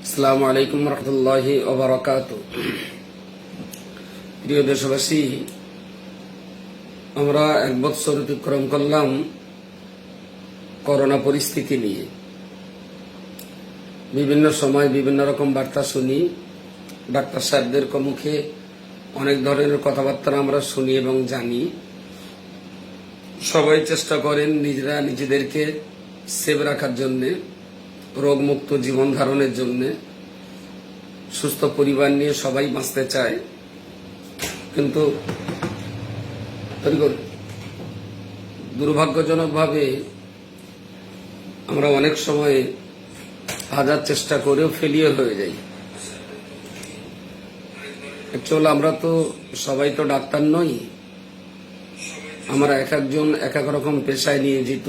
আসসালামু আলাইকুম রহমতুল্লাহি ওয়া বারাকাতুহু। প্রিয় দেশবাসী, আমরা এক বছর অতিক্রম করলাম করোনা পরিস্থিতি নিয়ে। বিভিন্ন সময় বিভিন্ন রকম বার্তা শুনি, ডাক্তার সাহেবদের মুখে অনেক ধরনের কথাবার্তা আমরা শুনি এবং জানি। সবাই চেষ্টা করেন নিজেরা নিজেদেরকে সেভ রাখার জন্যে, রোগমুক্ত জীবন ধারণের জন্য, সুস্থ পরিবার নিয়ে সবাই বাঁচতে চায়। কিন্তু দুর্ভাগ্যজনকভাবে আমরা অনেক সময় হাজার চেষ্টা করেও ফেলিয়ার হয়ে যাই। অ্যাকচুয়ালি আমরা তো সবাই তো ডাক্তার নই, আমরা এক একজন এক এক রকম পেশায় নিয়োজিত।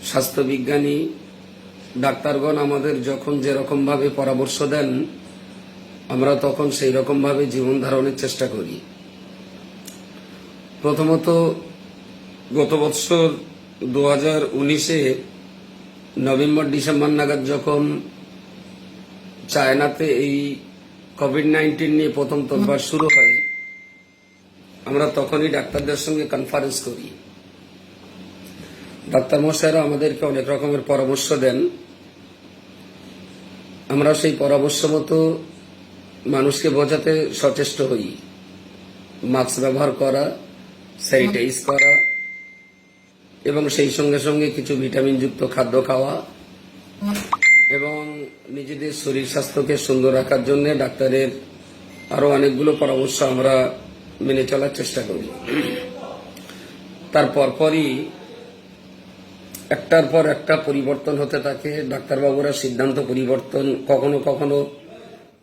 স্বাস্থ্যবিজ্ঞানী ডাক্তারগণ আমাদের যখন যেরকম ভাবে পরামর্শ দেন, আমরা তখন সেই রকম ভাবে জীবন ধারণের চেষ্টা করি। প্রথমত গত বছর 2019-এ নভেম্বর ডিসেম্বর নাগাদ যখন চায়নাতে এই কোভিড-19 নিয়ে প্রথম তোলপাড় শুরু হয়, আমরা তখনই ডাক্তারদের সঙ্গে কনফারেন্স করি। ডাক্তার মশাইরা আমাদেরকে অনেক রকমের পরামর্শ দেন। আমরা সেই পরামর্শ মতো মানুষকে বোঝাতে সচেষ্ট হই। মাস্ক ব্যবহার করা, স্যানিটাইজ করা এবং সেই সঙ্গে সঙ্গে কিছু ভিটামিনযুক্ত খাদ্য খাওয়া এবং নিজেদের শরীর স্বাস্থ্যকে সুন্দর রাখার জন্য ডাক্তারের আরো অনেকগুলো পরামর্শ আমরা মেনে চলার চেষ্টা করি। তার পরপরই একটার পর একটা পরিবর্তন হতে থাকে। ডাক্তারবাবুরা সিদ্ধান্ত পরিবর্তন, কখনো কখনো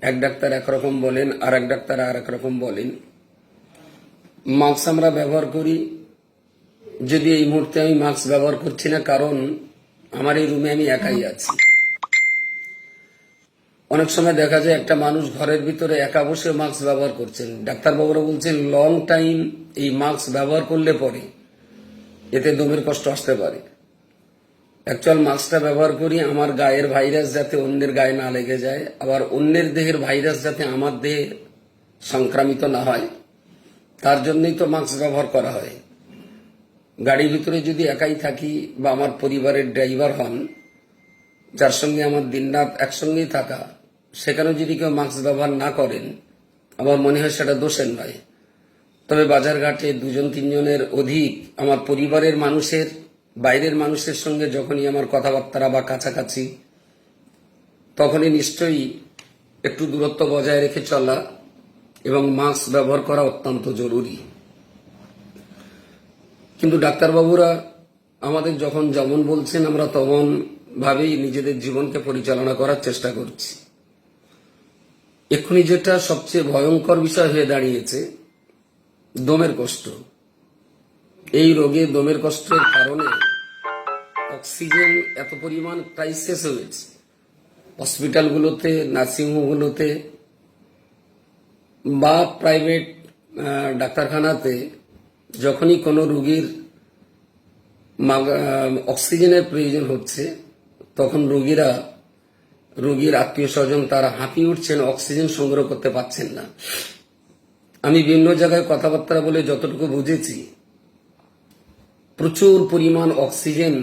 এক ডাক্তার একরকম বলেন, আর এক ডাক্তার আর এক রকম বলেন। মাস্ক আমরা ব্যবহার করি, যদি এই মুহূর্তে আমি মাস্ক ব্যবহার করছি না, কারণ আমার এই রুমে আমি একাই আছি। অনেক সময় দেখা যায় একটা মানুষ ঘরের ভিতরে একা বসে মাস্ক ব্যবহার করছেন। ডাক্তারবাবুরা বলছেন লং টাইম এই মাস্ক ব্যবহার করলে পরে এতে দমের কষ্ট আসতে পারে। অ্যাকচুয়াল মাস্কটা ব্যবহার করি আমার গায়ের ভাইরাস যাতে অন্যের গায়ে না লেগে যায়, আবার অন্যের দেহের ভাইরাস যাতে আমার দেহে সংক্রামিত না হয়, তার জন্যই তো মাস্ক ব্যবহার করা হয়। গাড়ির ভিতরে যদি একাই থাকি বা আমার পরিবারের ড্রাইভার হন, যার সঙ্গে আমার দিনরাত একসঙ্গেই থাকা, সেখানেও যদি কেউ মাস্ক ব্যবহার না করেন, আমার মনে হয় সেটা দোষের নয়। তবে বাজারঘাটে দুজন তিনজনের অধিক আমার পরিবারের মানুষের, বাইরের মানুষের সঙ্গে যখনই আমার কথাবার্তা বা কাছাকাছি, তখনই নিশ্চয়ই একটু দূরত্ব বজায় রেখে চলা এবং মাস্ক ব্যবহার করা অত্যন্ত জরুরি। কিন্তু ডাক্তারবাবুরা আমাদের যখন যেমন বলছেন, আমরা তেমন ভাবেই নিজেদের জীবনকে পরিচালনা করার চেষ্টা করছি। এক্ষুনি যেটা সবচেয়ে ভয়ঙ্কর বিষয় হয়ে দাঁড়িয়েছে, দমের কষ্ট। এই রোগে দমের কষ্টের কারণে অক্সিজেন এত পরিমাণ ক্রাইসিস হয়েছে হসপিটালগুলোতে, নার্সিংহোমগুলোতে বা প্রাইভেট ডাক্তারখানাতে। যখনই কোনো রোগীর অক্সিজেনের প্রয়োজন হচ্ছে, তখন রোগীর আত্মীয় স্বজন তারা হাঁপিয়ে উঠছেন, অক্সিজেন সংগ্রহ করতে পারছেন না। আমি বিভিন্ন জায়গায় কথাবার্তা বলে যতটুকু বুঝেছি, প্রচুর পরিমাণ অক্সিজেন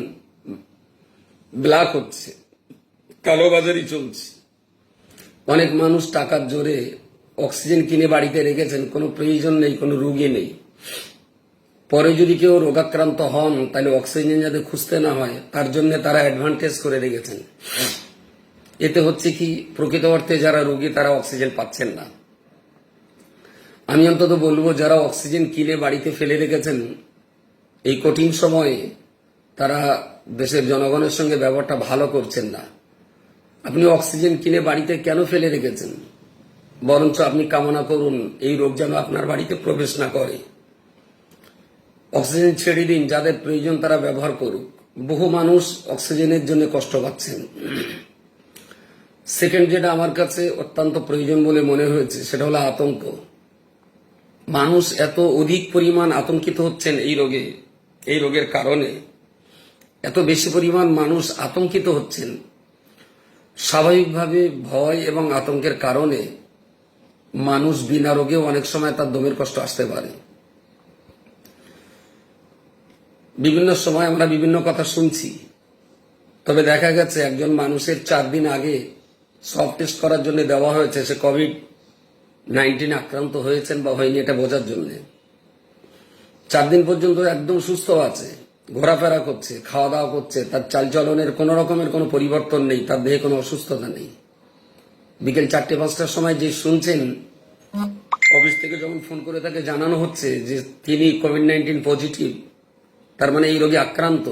ব্ল্যাক হচ্ছে, কালোবাজারি চলছে। অনেক মানুষ টাকার জোরে অক্সিজেন কিনে বাড়িতে রেখেছেন, কোনো প্রয়োজন নেই, কোনো রোগী নেই। পরে যদি কেউ রোগাক্রান্ত হন, তাহলে অক্সিজেন যাতে খুঁজতে না হয়, তার জন্য তারা অ্যাডভান্টেজ করে রেখেছেন। এতে হচ্ছে কি, প্রকৃত অর্থে যারা রোগী তারা অক্সিজেন পাচ্ছেন না। আমি অন্তত বলবো, যারা অক্সিজেন কিনে বাড়িতে ফেলে রেখেছেন, এই কঠিন সময়ে তারা দেশের জনগণের সঙ্গে ব্যবহারটা ভালো করছেন না। আপনি অক্সিজেন কিনে বাড়িতে কেন ফেলে রেখেছেন? বরঞ্চ আপনি কামনা করুন এই রোগ যেন আপনার বাড়িতে প্রবেশ না করে। অক্সিজেন ছেড়ে দিন, যাদের প্রয়োজন তারা ব্যবহার করুক। বহু মানুষ অক্সিজেনের জন্য কষ্ট পাচ্ছেন। সেকেন্ড যেটা আমার কাছে অত্যন্ত প্রয়োজন বলে মনে হয়েছে, সেটা হলো আতঙ্ক। মানুষ এত অধিক পরিমাণ আতঙ্কিত হচ্ছেন এই রোগের কারণে, এত বেশি পরিমাণ মানুষ আতঙ্কিত হচ্ছেন। স্বাভাবিকভাবে ভয় এবং আতঙ্কের কারণে মানুষ বিনা রোগেও অনেক সময় তার দমের কষ্ট আসতে পারে। বিভিন্ন সময় আমরা বিভিন্ন কথা শুনছি, তবে দেখা গেছে একজন মানুষের 4 দিন আগে সব টেস্ট করার জন্য দেওয়া হয়েছে সে কোভিড-19 আক্রান্ত হয়েছেন বা হয়নি এটা বোঝার জন্য। 4 দিন পর্যন্ত একদম সুস্থ আছে, ঘোরাফেরা করছে, খাওয়া দাওয়া করছে, তার চালচলনের কোন রকমের কোনো পরিবর্তন নেই, তার দেহে কোনো অসুস্থতা নেই। বিকেল 4টে-5টার সময় যে শুনছেন অফিস থেকে যখন ফোন করে তাকে জানানো হচ্ছে যে তিনি কোভিড-19 পজিটিভ, তার মানে এই রোগে আক্রান্ত,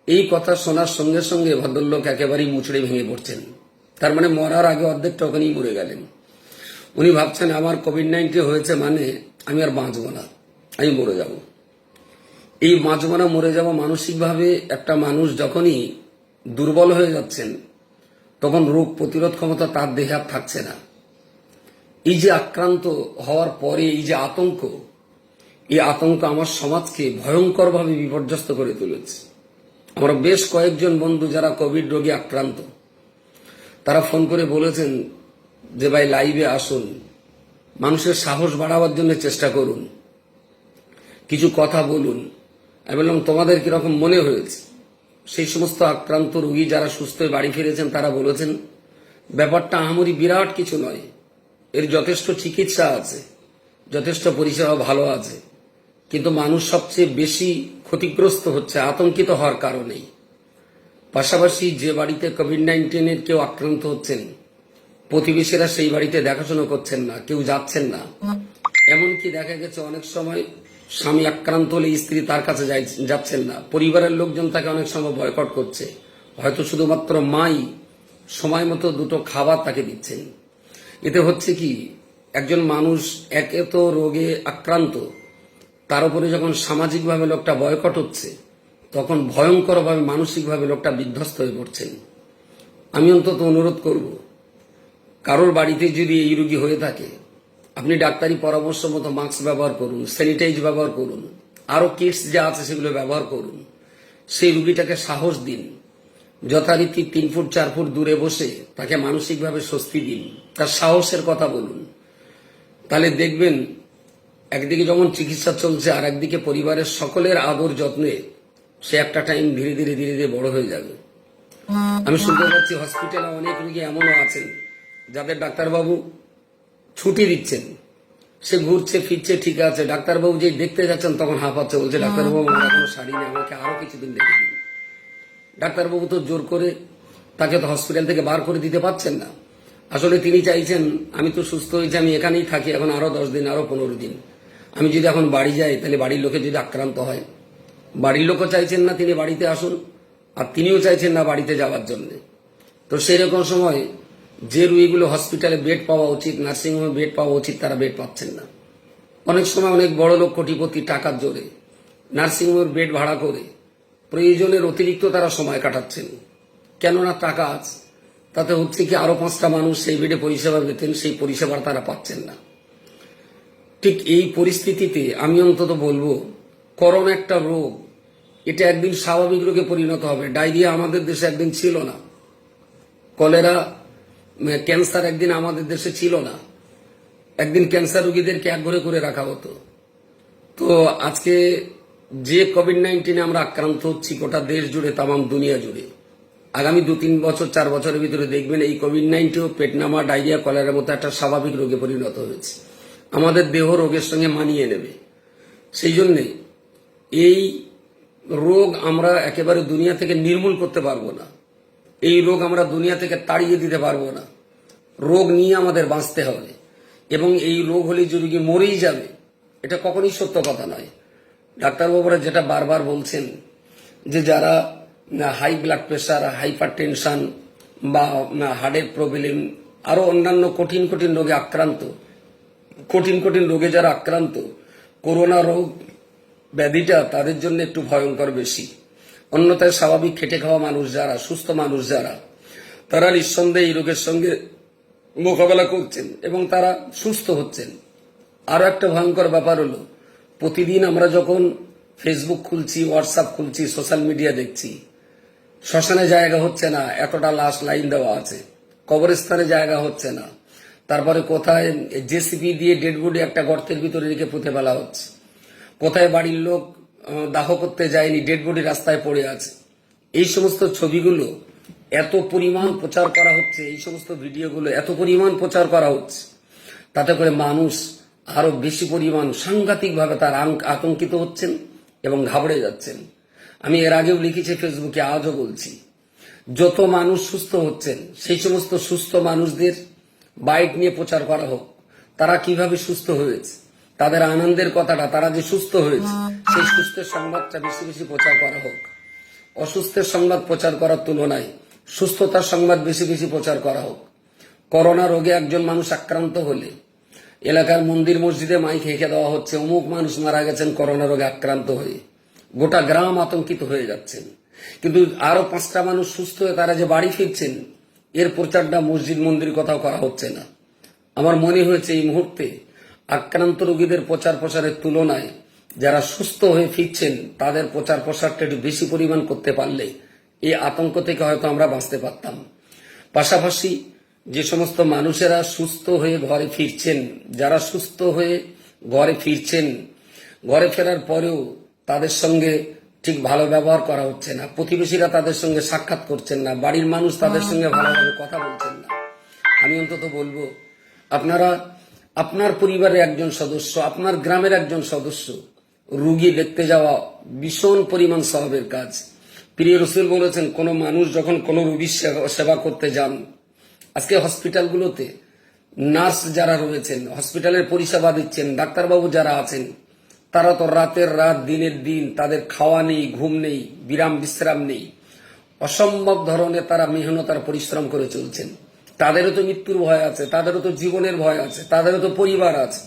এই কথা শোনার সঙ্গে সঙ্গে ভদ্রলোক একেবারেই মুচড়ে ভেঙে পড়ছেন। তার মানে মরার আগে অর্ধেকটা ওখানেই মরে গেলেন। উনি ভাবছেন আমার কোভিড-19 হয়েছে মানে আমি আর বাঁচব না, আমি মরে যাব। এই বাঁচব না মরে যাব মানসিকভাবে একটা মানুষ যখনই দুর্বল হয়ে যাচ্ছেন তখন রোগ প্রতিরোধ ক্ষমতা তার দেহে আর থাকছে না। এই যে আক্রান্ত হওয়ার পরে এই যে আতঙ্ক, এই আতঙ্ক আমার সমাজকে ভয়ঙ্করভাবে বিপর্যস্ত করে তুলেছে। আমার বেশ কয়েকজন বন্ধু যারা কোভিড রোগে আক্রান্ত তারা ফোন করে বলেছেন যে ভাই লাইভে আসুন, মানুষের সাহস বাড়াবার জন্য চেষ্টা করুন, কিছু কথা বলুন। আমি বললাম তোমাদের কিরকম মনে হয়েছে? সেই সমস্ত আক্রান্ত রোগী যারা সুস্থ হয়ে বাড়ি ফিরেছেন তারা বলেছেন ব্যাপারটা আহামরি বিরাট কিছু নয়, এর যথেষ্ট চিকিৎসা আছে, যথেষ্ট পরিষেবা ভালো আছে, কিন্তু মানুষ সবচেয়ে বেশি ক্ষতিগ্রস্ত হচ্ছে আতঙ্কিত হওয়ার কারণেই। পাশাপাশি যে বাড়িতে কোভিড-19 কেউ আক্রান্ত হচ্ছেন প্রতিবেশীরা সেই বাড়িতে দেখাশোনা করছেন না, কেউ যাচ্ছেন না। এমনকি দেখা গেছে অনেক সময় স্বামী আক্রান্ত হলে স্ত্রী তার কাছে যাচ্ছেন না, পরিবারের লোকজন তাকে অনেক সময় বয়কট করছে, হয়তো শুধুমাত্র মাই সময় মতো দুটো খাবার তাকে দিচ্ছেন। এতে হচ্ছে কি, একজন মানুষ একে তো রোগে আক্রান্ত, তার উপরে যখন সামাজিকভাবে লোকটা বয়কট হচ্ছে তখন ভয়ঙ্করভাবে মানসিকভাবে লোকটা বিধ্বস্ত হয়ে পড়ছেন। আমি অন্তত অনুরোধ করব, কারোর বাড়িতে যদি এই রোগী হয়ে থাকে আপনি ডাক্তারি পরামর্শ মতো মাস্ক ব্যবহার করুন, স্যানিটাইজ ব্যবহার করুন, আরো কিটস যা আছে সেগুলো ব্যবহার করুন। সেই রোগীটাকে সাহস দিন, যথারীতি 3 ফুট 4 ফুট দূরে বসে তাকে মানসিকভাবে স্বস্তি দিন, তার সাহসের কথা বলুন। তাহলে দেখবেন একদিকে যেমন চিকিৎসা চলছে আর একদিকে পরিবারের সকলের আদর যত্নে সে একটা টাইম ধীরে ধীরে ধীরে ধীরে বড় হয়ে যাবে। আমি শুনতে পাচ্ছি হসপিটালে অনেক রোগী এমনও আছেন যাদের ডাক্তারবাবু ছুটি দিচ্ছেন, সে ঘুরছে ফিরছে ঠিক আছে, ডাক্তারবাবু যে দেখতে যাচ্ছেন তখন হাঁপাচ্ছে, বলছে ডাক্তারবাবু আমার এখনো সারি নেই, আমাকে আরো কিছুদিন দেখে দিন। ডাক্তারবাবু তো জোর করে তাকে তো হসপিটাল থেকে বার করে দিতে পারছেন না। আসলে তিনি চাইছেন আমি তো সুস্থ হয়েছি, আমি এখানেই থাকি এখন আরো 10 দিন আরো 15 দিন, আমি যদি এখন বাড়ি যাই তাহলে বাড়ির লোকে যদি আক্রান্ত হয়। বাড়ির লোকও চাইছেন না তিনি বাড়িতে আসুন, আর তিনিও চাইছেন না বাড়িতে যাওয়ার জন্য। তো সেই রকম সময় যে রোগীগুলো হসপিটালে বেড পাওয়া উচিত, নার্সিংহোমে বেড পাওয়া উচিত, তারা বেড পাচ্ছেন না। অনেক সময় অনেক বড় লোক কোটিপতি টাকার জোরে নার্সিংহোমের বেড ভাড়া করে প্রয়োজনের অতিরিক্ত তারা সময় কাটাচ্ছেন, কেননা টাকা আছে। তাতে হচ্ছে কি আরো 5টা মানুষ সেই বেডে পরিষেবা পেতেন, সেই পরিষেবা তারা পাচ্ছেন না। ঠিক এই পরিস্থিতিতে আমি অন্তত বলবো করোনা একটা রোগ, এটা একদিন স্বাভাবিক রোগে পরিণত হবে। ডায়রিয়া আমাদের দেশে একদিন ছিল না, কলেরা ক্যান্সার একদিন আমাদের দেশে ছিল না, একদিন ক্যান্সার রোগীদেরকে একঘরে করে রাখা হতো। তো আজকে যে কোভিড-19 আমরা আক্রান্ত হচ্ছি গোটা দেশ জুড়ে, তামাম দুনিয়া জুড়ে, আগামী 2-3 বছর 4 বছরের ভিতরে দেখবেন এই কোভিড-19 পেটনামা ডায়রিয়া কলেরার মতো একটা স্বাভাবিক রোগে পরিণত হয়েছে, আমাদের দেহ রোগের সঙ্গে মানিয়ে নেবে। সেই জন্যে এই রোগ আমরা একেবারে দুনিয়া থেকে নির্মূল করতে পারবো না, এই রোগ আমরা দুনিয়া থেকে তাড়িয়ে দিতে পারবো না। রোগ নিয়ে আমাদের বাঁচতে হবে, এবং এই রোগ হলে যে রোগী মরেই যাবে এটা কখনই সত্য কথা নয়। ডাক্তারবাবুরা যেটা বারবার বলছেন যে যারা high blood pressure, hypertension বা হার্টের প্রবলেম, আরো অন্যান্য কঠিন কঠিন রোগে আক্রান্ত, কঠিন কঠিন রোগে যারা আক্রান্ত, করোনা রোগ ব্যাধিটা তাদের জন্য একটু ভয়ঙ্কর বেশি। অন্যথায় স্বাভাবিক খেটে খাওয়া মানুষ যারা, সুস্থ মানুষ যারা, তারা নিঃসন্দেহে এই রোগের সঙ্গে মোকাবেলা করছেন এবং তারা সুস্থ হচ্ছেন। আরো একটা ভয়ঙ্কর ব্যাপার হলো প্রতিদিন আমরা যখন ফেসবুক খুলছি, হোয়াটসঅ্যাপ খুলছি, সোশ্যাল মিডিয়া দেখছি, শ্মশানে জায়গা হচ্ছে না, এতটা লাশ লাইন দেওয়া আছে, কবরস্থানে জায়গা হচ্ছে না, তারপরে কোথায় জেসিপি দিয়ে ডেড বডি একটা গর্তের ভিতরে রেখে পুঁতে ফেলা হচ্ছে, কোথায় বাড়ির লোক দাহ করতে যায়নি, ডেড বডি রাস্তায় পড়ে আছে। এই সমস্ত ছবিগুলো এত পরিমাণ প্রচার করা হচ্ছে, এই সমস্ত ভিডিওগুলো এত পরিমাণ প্রচার করা হচ্ছে, তাতে করে মানুষ আরো বেশি পরিমাণ সাংঘাতিকভাবে তার আতঙ্কিত হচ্ছেন এবং ঘাবড়ে যাচ্ছেন। আমি এর আগেও লিখেছি ফেসবুকে, আজও বলছি, যত মানুষ সুস্থ হচ্ছেন সেই সমস্ত সুস্থ মানুষদের বাইক নিয়ে প্রচার করা হোক, তারা কিভাবে সুস্থ হয়েছে, তাদের আনন্দের কথাটা, তারা যে সুস্থ হয়েছে সেই সুস্থের সংবাদটা বেশি বেশি প্রচার করা হোক। অসুস্থের সংবাদ প্রচার করার তুলনায় সুস্থতার সংবাদ বেশি বেশি প্রচার করা হোক। করোনা রোগে একজন মানুষ আক্রান্ত হলে এলাকার মন্দির মসজিদে মাইক হেঁকে দেওয়া হচ্ছে, অমুক মানুষ মারা গেছেন করোনা রোগে আক্রান্ত হয়ে, গোটা গ্রাম আতঙ্কিত হয়ে যাচ্ছেন। কিন্তু আরো 5টা মানুষ সুস্থ হয়ে তারা যে বাড়ি ফিরছেন, এর প্রচারটা মসজিদ মন্দির কোথাও করা হচ্ছে না। আমার মনে হয়েছে এই মুহূর্তে আক্রান্ত রোগীদের প্রচার প্রসারের তুলনায় যারা সুস্থ হয়ে ফিরছেন তাদের প্রচার প্রসারটা একটু বেশি পরিমাণ করতে পারলে এই আতঙ্ক থেকে হয়তো আমরা বাঁচতে পারতাম। পাশাপাশি যে সমস্ত মানুষেরা সুস্থ হয়ে ঘরে ফিরছেন, যারা সুস্থ হয়ে ঘরে ফিরছেন, ঘরে ফেরার পরেও তাদের সঙ্গে ঠিক ভালো ব্যবহার করা হচ্ছে না, প্রতিবেশীরা তাদের সঙ্গে সাক্ষাৎ করছেন না, বাড়ির মানুষ তাদের সঙ্গে ভালোভাবে কথা বলছেন না। আমি অন্তত বলবো, আপনারা আপনার পরিবারের একজন সদস্য, আপনার গ্রামের একজন সদস্য রুগী দেখতে যাওয়া ভীষণ পরিমাণ সওয়াবের কাজ। প্রিয় রাসূল বলেছেন, কোন মানুষ যখন কোন রোগীর সেবা করতে যান, আজকে হসপিটালগুলোতে নার্স যারা রয়েছেন, হসপিটালের পরিষেবা দিচ্ছেন, ডাক্তারবাবু যারা আছেন, তারা তো রাতের রাত দিনের দিন, তাদের খাওয়া নেই, ঘুম নেই, বিরাম বিশ্রাম নেই, অসম্ভব ধরনের তারা মেহনত আর পরিশ্রম করে চলছেন। তাদেরও তো মৃত্যুর ভয় আছে, তাদেরও তো জীবনের ভয় আছে, তাদেরও তো পরিবার আছে।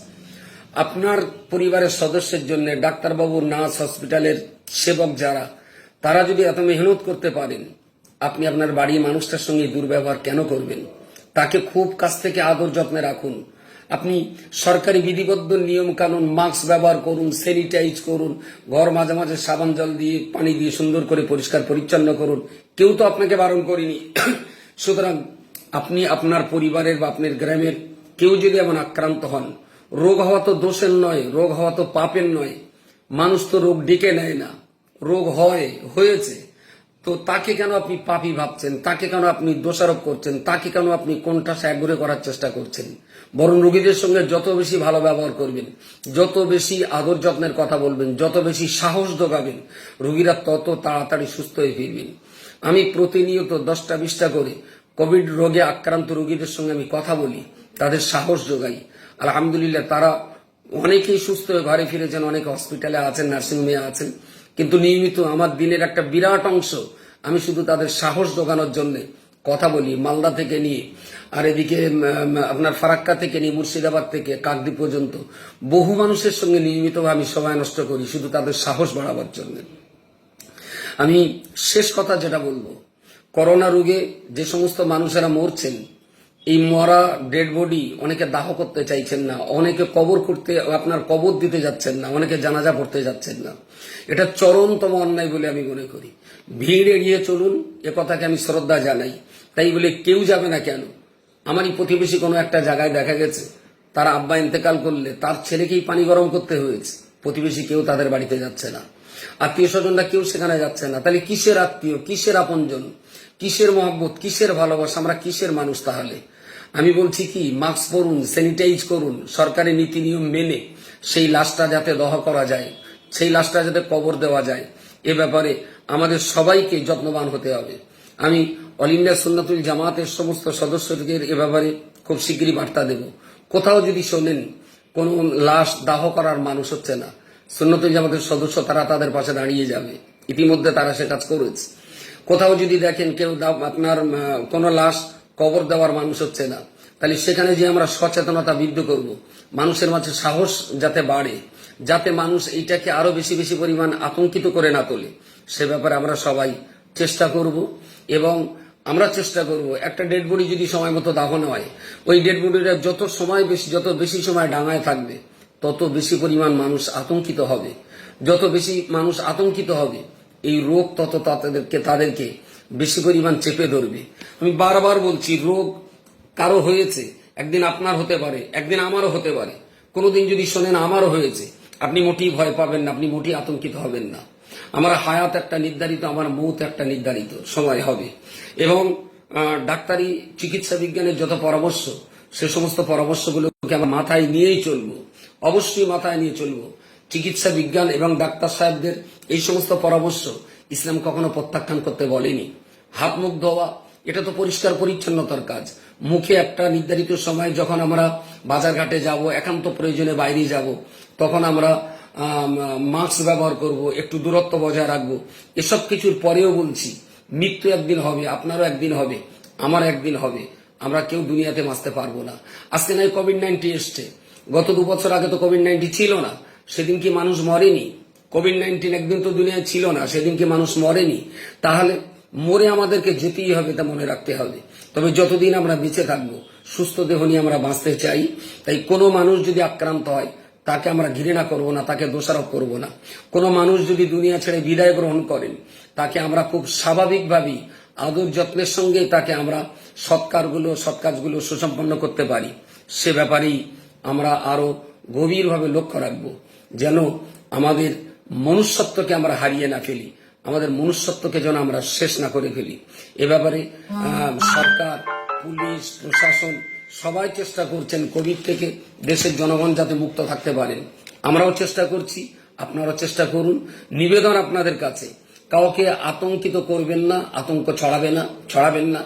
আপনার পরিবারের সদস্যের জন্য ডাক্তারবাবু, নার্স, হসপিটালের সেবক যারা, তারা যদি এত মেহনত করতে পারেন, আপনি আপনার বাড়ির মানুষটার সঙ্গে দুর্ব্যবহার কেন করবেন? তাকে খুব কাছ থেকে আদর যত্নে রাখুন। আপনি সরকারি বিধিবদ্ধ নিয়ম কানুন, মাস্ক ব্যবহার করুন, স্যানিটাইজ করুন, ঘর মাঝে মাঝে সাবান জল দিয়ে পানি দিয়ে সুন্দর করে পরিষ্কার পরিচ্ছন্ন করুন। কেউ তো আপনাকে বারণ করেনি। সুতরাং আপনি আপনার পরিবারের বা আপনার গ্রামের কেউ যদি এমন আক্রান্ত হন, রোগ হওয়া তো দোষের নয়, রোগ হওয়া তো পাপের নয়, মানুষ তো রোগ ডেকে নেয় না, রোগ হয়েছে, তো তাকে কেন আপনি পাপী ভাবছেন, তাকে কেন আপনি দোষারোপ করছেন, তাকে কেন আপনি কোনটা সাগরে করার চেষ্টা করছেন? বরং রোগীদের সঙ্গে যত বেশি ভালো ব্যবহার করবেন, যত বেশি আদর যত্নের কথা বলবেন, যত বেশি সাহস যোগাবেন, রোগীরা তত তাড়াতাড়ি সুস্থ হয়ে ফিরবেন। আমি প্রতিনিয়ত 10টা 20টা করে কোভিড রোগে আক্রান্ত রোগীদের সঙ্গে আমি কথা বলি, তাদের সাহস যোগাই। আলহামদুলিল্লাহ তারা অনেকেই সুস্থ হয়ে ঘরে ফিরেছেন, অনেকে হসপিটালে আছেন, নার্সিংহোমে আছেন। কিন্তু নিয়মিত আমার দিনের একটা বিরাট অংশ আমি শুধু তাদের সাহস জোগানোর জন্য কথা বলি, মালদা থেকে নিয়ে আর এদিকে আপনার ফারাক্কা থেকে নিয়ে মুর্শিদাবাদ থেকে কাকদ্বীপ পর্যন্ত বহু মানুষের সঙ্গে নিয়মিতভাবে আমি সময় নষ্ট করি শুধু তাদের সাহস বাড়াবার জন্য। আমি শেষ কথা যেটা বলবো, করোনা রোগে যে সমস্ত মানুষেরা মরছেন, এই মরা ডেড বডি অনেকে দাহ করতে চাইছেন না, অনেকে কবর করতে আপনার কবর দিতে যাচ্ছেন না, অনেকে জানাজা পড়তে যাচ্ছেন না। এটা চরমতম অন্যায় বলে আমি মনে করি। ভিড় এড়িয়ে চলুন, এ কথাকে আমি শ্রদ্ধা জানাই। তাই বলে কেউ যাবে না কেন? আমারই প্রতিবেশী কোনো একটা জায়গায় দেখা গেছে তার আব্বা ইন্তেকাল করলে তার ছেলেকেই পানি গরম করতে হয়েছে, প্রতিবেশী কেউ তাদের বাড়িতে যাচ্ছে না, আত্মীয় স্বজনরা কেউ সেখানে যাচ্ছে না। তাহলে কিসের আত্মীয়, কিসের আপনজন, কিসের মহব্বত, কিসের ভালোবাসা, আমরা কিসের মানুষ তাহলে? আমি বলছি কি, মাস্ক পরুন, স্যানিটাইজ করুন, সরকারি নীতি নিয়ম মেনে সেই লাশটা যাতে দহ করা যায়, সেই লাশটা যাতে কবর দেওয়া যায়, এ ব্যাপারে আমাদের সবাইকে যত্নবান হতে হবে। আমি অল ইন্ডিয়া সুন্নাতুল জামাতের সমস্ত সদস্যদের এ ব্যাপারে খুব শীঘ্রই বার্তা দেব। কোথাও যদি শোনেন কোন লাশ দাহ করার মানুষ হচ্ছে না, সুন্নাতুল জামাতের সদস্য তারা তাদের পাশে দাঁড়িয়ে যাবে, ইতিমধ্যে তারা সে কাজ করেছে। কোথাও যদি দেখেন কেউ আপনার কোন লাশ কবর দেওয়ার মানুষ হচ্ছে না, তাহলে সেখানে যে আমরা সচেতনতা বৃদ্ধি করব, মানুষের মাঝে সাহস যাতে বাড়ে, যাতে মানুষ এইটাকে আরো বেশি বেশি পরিমাণ আতঙ্কিত করে না তোলে, সে ব্যাপারে আমরা সবাই চেষ্টা করব। এবং আমরা চেষ্টা করব একটা ডেড বডি যদি সময় মতো দাহন হয়, ওই ডেড বডিটা যত বেশি সময় ডাঙায় থাকবে, তত বেশি পরিমাণ মানুষ আতঙ্কিত হবে। যত বেশি মানুষ আতঙ্কিত হবে, এই রোগ তত তাদেরকে বেশি পরিমাণ চেপে ধরবে। আমি বারবার বলছি, রোগ কারো হয়েছে, একদিন আপনার হতে পারে, একদিন আমারও হতে পারে। কোনোদিন যদি শোনেন আমারও হয়েছে, আপনি মোটেই ভয় পাবেন না, আপনি মোটেই আতঙ্কিত হবেন না। আমার হায়াত একটা নির্ধারিত, আমার মৌত একটা নির্ধারিত সময় হবে। এবং ডাক্তারি চিকিৎসা বিজ্ঞানের যত পরামর্শ, সে সমস্ত পরামর্শগুলোকে আমরা মাথায় নিয়েই চলবো, অবশ্যই মাথায় নিয়ে চলবো। চিকিৎসা বিজ্ঞান এবং ডাক্তার সাহেবদের এই সমস্ত পরামর্শ ইসলাম কখনো প্রত্যাখ্যান করতে বলেনি। হাত মুখ ধোয়া, এটা তো পরিষ্কার পরিচ্ছন্নতার কাজ। মুখে একটা নির্ধারিত সময় যখন আমরা বাজারঘাটে যাব, একান্ত প্রয়োজনে বাইরে যাব, তখন আমরা মাস্ক ব্যবহার করব, একটু দূরত্ব বজায় রাখবো। এসব কিছুর পরেও বলছি, মৃত্যু একদিন হবে, আপনারও একদিন হবে, আমার একদিন হবে। আমরা কেউ দুনিয়াতে বাঁচতে পারবো না। আজকে নয় কোভিড-19 এসছে, গত 2 বছর আগে তো কোভিড-19 ছিল না, সেদিন কি মানুষ মরেনি? কোভিড-19 একদিন তো দুনিয়ায় ছিল না, সেদিন কি মানুষ মরেনি? তাহলে মরে আমাদেরকে যেতেই হবে, তা মনে রাখতে হবে। তবে যতদিন আমরা বেঁচে থাকবো, সুস্থ দেহ নিয়ে আমরা বাঁচতে চাই। তাই কোনো মানুষ যদি আক্রান্ত হয়, তাকে আমরা ঘৃণা করব না, তাকে দোষারোপ করব না। কোনো মানুষ যদি দুনিয়া ছেড়ে বিদায় গ্রহণ করেন, তাকে আমরা খুব স্বাভাবিকভাবেই আদর যত্নের সঙ্গে তাকে আমরা সৎ কাজগুলো সুসম্পন্ন করতে পারি। সে ব্যাপারেই আমরা আরো গভীরভাবে লক্ষ্য রাখবো, যেন আমাদের মনুষ্যত্বকে আমরা হারিয়ে না ফেলি, আমাদের মনুষ্যত্বকে যেন আমরা শেষ না করে ফেলি। এ ব্যাপারে সরকার, পুলিশ, প্রশাসন সবাই চেষ্টা করছেন কোভিড থেকে দেশের জনগণ যাতে মুক্ত থাকতে পারেন। আমরাও চেষ্টা করছি, আপনারাও চেষ্টা করুন। নিবেদন আপনাদের কাছে, কাউকে আতঙ্কিত করবেন না, আতঙ্ক ছড়াবেন না।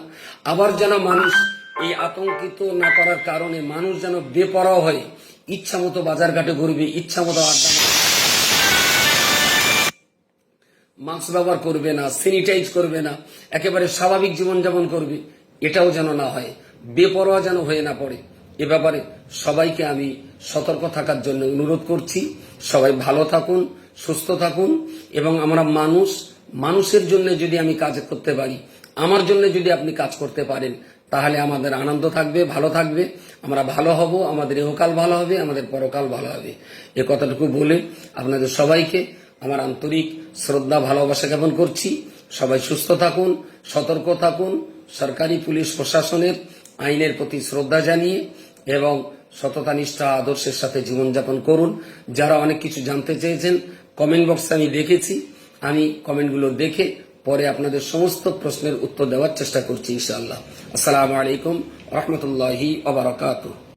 আবার যেন মানুষ এই আতঙ্কিত না করার কারণে মানুষ যেন বেপরোয়া হয়ে ইচ্ছা মতো বাজারঘাটে ঘুরবে, ইচ্ছা মতো আড্ডা মাস্ক ব্যবহার করবে না, স্যানিটাইজ করবে না, একেবারে স্বাভাবিক জীবনযাপন করবে। এটাও যেন না হয়, বেপরোয়া যেন হয়ে না পড়ে। এ ব্যাপারে সবাইকে আমি সতর্ক থাকার জন্য অনুরোধ করছি। সবাই ভালো থাকুন, সুস্থ থাকুন। এবং আমরা মানুষের জন্য যদি আমি কাজ করতে পারি, আমার জন্য যদি আপনি কাজ করতে পারেন, তাহলে আমাদের আনন্দ থাকবে, ভালো থাকবে, আমরা ভালো হব, আমাদের ইহকাল ভালো হবে, আমাদের পরকাল ভালো হবে। এ কথাটুকু বলে আপনাদের সবাইকে আমার আন্তরিক শ্রদ্ধা, ভালোবাসা জ্ঞাপন করছি। সবাই সুস্থ থাকুন, সতর্ক থাকুন, সরকারি, পুলিশ, প্রশাসনের আইনের প্রতি শ্রদ্ধা জানিয়ে এবং সততা, নিষ্ঠা, আদর্শের সাথে জীবনযাপন করুন। যারা অনেক কিছু জানতে চেয়েছেন, কমেন্ট বক্সে আমি দেখেছি, আমি কমেন্টগুলো দেখে পরে আপনাদের সমস্ত প্রশ্নের উত্তর দেওয়ার চেষ্টা করছি ইনশাআল্লাহ। আসসালামু আলাইকুম রহমতুল্লাহি ওয়া বারাকাতুহু।